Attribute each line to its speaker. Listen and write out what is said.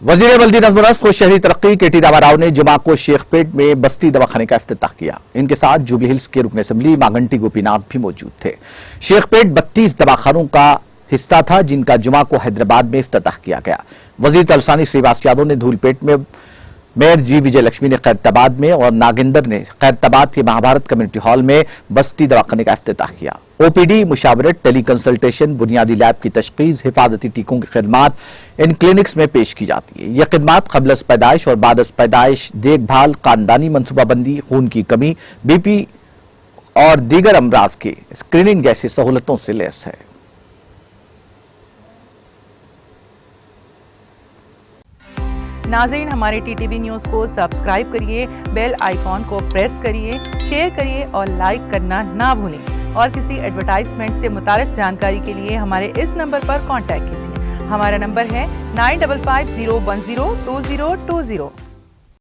Speaker 1: वजीर बल्दी नज़्म नस्क व शहरी तरक्की KT रामा राव ने जुमा को शेखपेट में बस्ती दवाखाने का इफ्तिताह किया। इनके साथ जुबली हिल्स के रुकन असेंबली मांगंटी गोपीनाथ भी मौजूद थे। शेखपेट 32 दवाखानों का हिस्सा था जिनका जुमा को हैदराबाद में इफ्तिताह किया गया। वजीर तलसानी श्रीवास यादव ने धूलपेट में, मेयर जी विजय लक्ष्मी ने खैरताबाद में और नागेंद्र ने खैरताबाद के महाभारत कम्युनिटी हॉल में बस्ती दवाखाने का इफ्तिताह किया। OPD, मुशावरत, टेली कंसल्टेशन, बुनियादी लैब की तशखीस, हिफाजती टीकों की खिदमात इन क्लिनिक्स में पेश की जाती है। यह खिदमात क़ब्ल अज़ पैदाइश और बाद अज़ पैदाइश देखभाल, खानदानी मनसूबाबंदी, खून की कमी, BP और दीगर अमराज की स्क्रीनिंग जैसी सहूलतों से लैस है।
Speaker 2: नाज़रीन, हमारे TTV न्यूज़ को सब्सक्राइब करिए, बेल आइकॉन को प्रेस करिए, शेयर करिए और लाइक करना ना भूलें। और किसी एडवर्टाइजमेंट से मुताल्लिक़ जानकारी के लिए हमारे इस नंबर पर कॉन्टैक्ट कीजिए। हमारा नंबर है 9550102020।